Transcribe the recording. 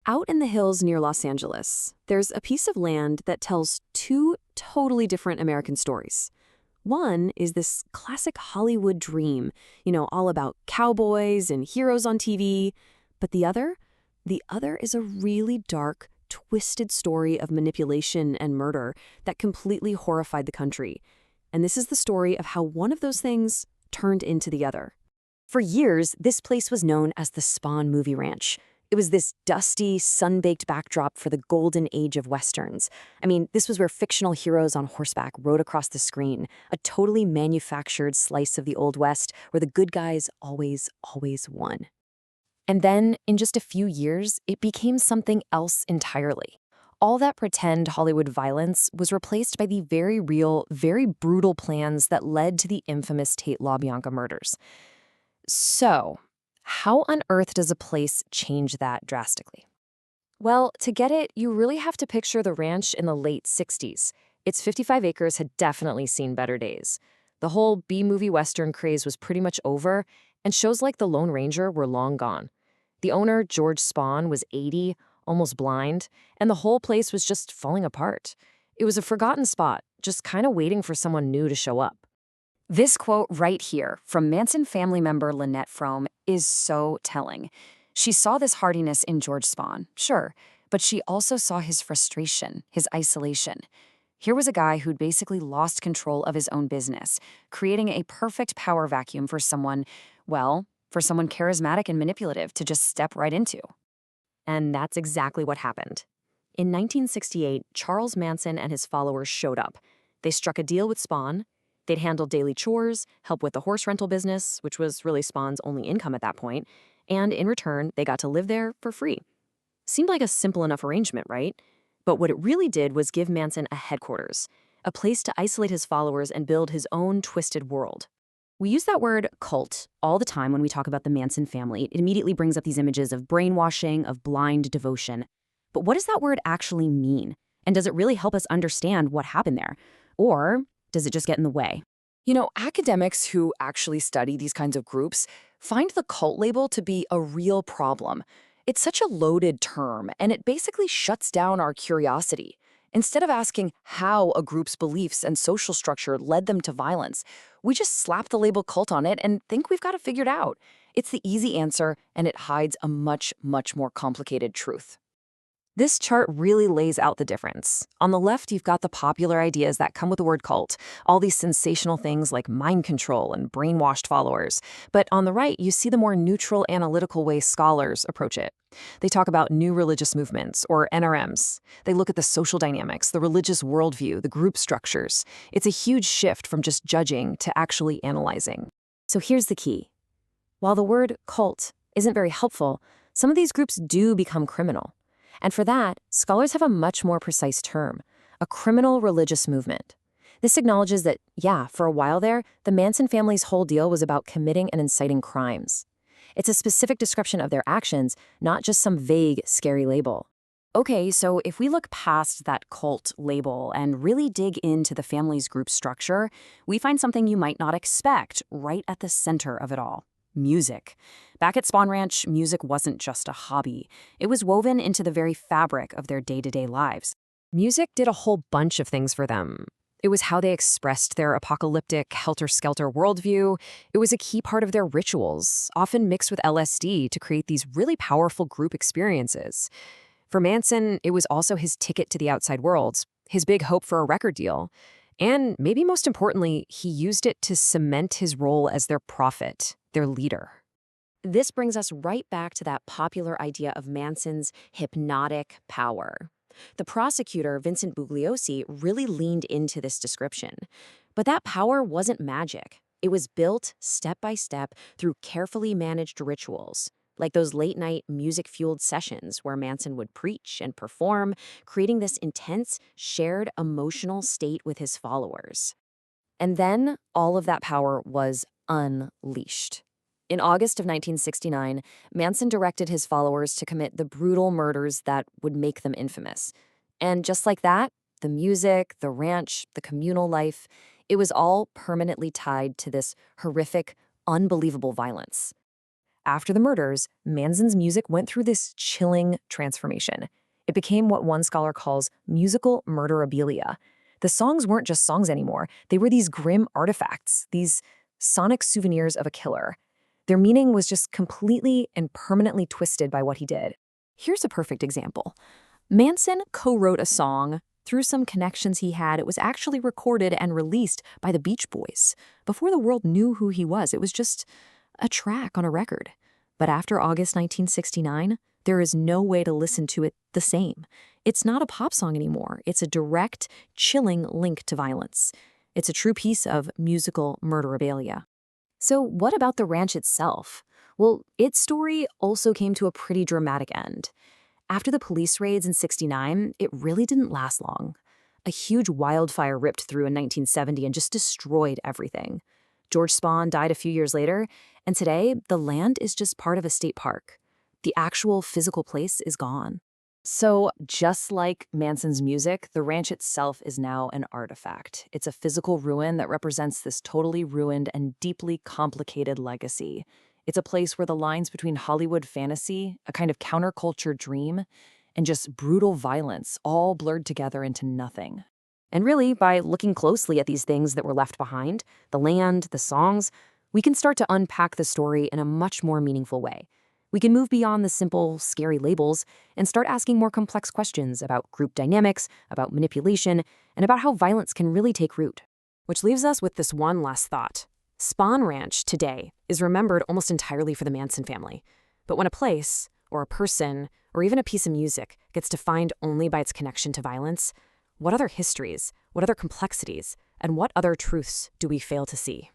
Out in the hills near Los Angeles, there's a piece of land that tells two totally different American stories. One is this classic Hollywood dream, all about cowboys and heroes on TV. But the other is a really dark, twisted story of manipulation and murder that completely horrified the country. And this is the story of how one of those things turned into the other. For years, this place was known as the Spahn Movie Ranch. It was this dusty, sun-baked backdrop for the golden age of Westerns. I mean, this was where fictional heroes on horseback rode across the screen, a totally manufactured slice of the Old West where the good guys always won. And then, in just a few years, it became something else entirely. All that pretend Hollywood violence was replaced by the very real, very brutal plans that led to the infamous Tate LaBianca murders. So, how on earth does a place change that drastically? Well, to get it, you really have to picture the ranch in the late 60s. Its 55 acres had definitely seen better days. The whole B-movie Western craze was pretty much over, and shows like The Lone Ranger were long gone. The owner, George Spahn, was 80, almost blind, and the whole place was just falling apart. It was a forgotten spot, just kind of waiting for someone new to show up. This quote right here from Manson family member Lynette Frome is so telling. She saw this hardiness in George Spahn, sure, but she also saw his frustration, his isolation. Here was a guy who'd basically lost control of his own business, creating a perfect power vacuum for someone charismatic and manipulative to just step right into. And that's exactly what happened. In 1968, Charles Manson and his followers showed up. They struck a deal with Spahn. They'd handle daily chores, help with the horse rental business, which was really Spahn's only income at that point, and in return, they got to live there for free. Seemed like a simple enough arrangement, right? But what it really did was give Manson a headquarters, a place to isolate his followers and build his own twisted world. We use that word cult all the time when we talk about the Manson family. It immediately brings up these images of brainwashing, of blind devotion. But what does that word actually mean? And does it really help us understand what happened there? Or does it just get in the way? Academics who actually study these kinds of groups find the cult label to be a real problem. It's such a loaded term, and it basically shuts down our curiosity. Instead of asking how a group's beliefs and social structure led them to violence, we just slap the label cult on it and think we've got it figured out. It's the easy answer, and it hides a much more complicated truth. This chart really lays out the difference. On the left, you've got the popular ideas that come with the word cult, all these sensational things like mind control and brainwashed followers. But on the right, you see the more neutral, analytical way scholars approach it. They talk about new religious movements, or NRMs. They look at the social dynamics, the religious worldview, the group structures. It's a huge shift from just judging to actually analyzing. So here's the key. While the word cult isn't very helpful, some of these groups do become criminal. And for that, scholars have a much more precise term, a criminal religious movement. This acknowledges that, for a while there, the Manson family's whole deal was about committing and inciting crimes. It's a specific description of their actions, not just some vague, scary label. Okay, so if we look past that cult label and really dig into the family's group structure, we find something you might not expect right at the center of it all. Music. Back at Spahn Ranch, music wasn't just a hobby. It was woven into the very fabric of their day-to-day lives. Music did a whole bunch of things for them. It was how they expressed their apocalyptic, helter-skelter worldview. It was a key part of their rituals, often mixed with LSD to create these really powerful group experiences. For Manson, it was also his ticket to the outside world, his big hope for a record deal. And maybe most importantly, he used it to cement his role as their prophet, their leader. This brings us right back to that popular idea of Manson's hypnotic power. The prosecutor, Vincent Bugliosi, really leaned into this description. But that power wasn't magic. It was built step by step through carefully managed rituals, like those late-night music-fueled sessions where Manson would preach and perform, creating this intense, shared emotional state with his followers. And then all of that power was unleashed. In August of 1969, Manson directed his followers to commit the brutal murders that would make them infamous. And just like that, the music, the ranch, the communal life, it was all permanently tied to this horrific, unbelievable violence. after the murders, Manson's music went through this chilling transformation. It became what one scholar calls musical murderabilia. The songs weren't just songs anymore. They were these grim artifacts, these sonic souvenirs of a killer. Their meaning was just completely and permanently twisted by what he did. Here's a perfect example. Manson co-wrote a song. Through some connections he had, it was actually recorded and released by the Beach Boys. Before the world knew who he was, it was just a track on a record. But after August 1969, there is no way to listen to it the same. It's not a pop song anymore. It's a direct, chilling link to violence. It's a true piece of musical murderabilia. So what about the ranch itself? Well, its story also came to a pretty dramatic end. After the police raids in '69, it really didn't last long. A huge wildfire ripped through in 1970 and just destroyed everything. George Spahn died a few years later, and today, the land is just part of a state park. The actual physical place is gone. So, just like Manson's music, the ranch itself is now an artifact. It's a physical ruin that represents this totally ruined and deeply complicated legacy. It's a place where the lines between Hollywood fantasy, a kind of counterculture dream, and just brutal violence all blurred together into nothing. And really, by looking closely at these things that were left behind, the land, the songs, we can start to unpack the story in a much more meaningful way. We can move beyond the simple, scary labels and start asking more complex questions about group dynamics, about manipulation, and about how violence can really take root. Which leaves us with this one last thought. Spahn Ranch today is remembered almost entirely for the Manson family. But when a place, or a person, or even a piece of music gets defined only by its connection to violence, what other histories, what other complexities, and what other truths do we fail to see?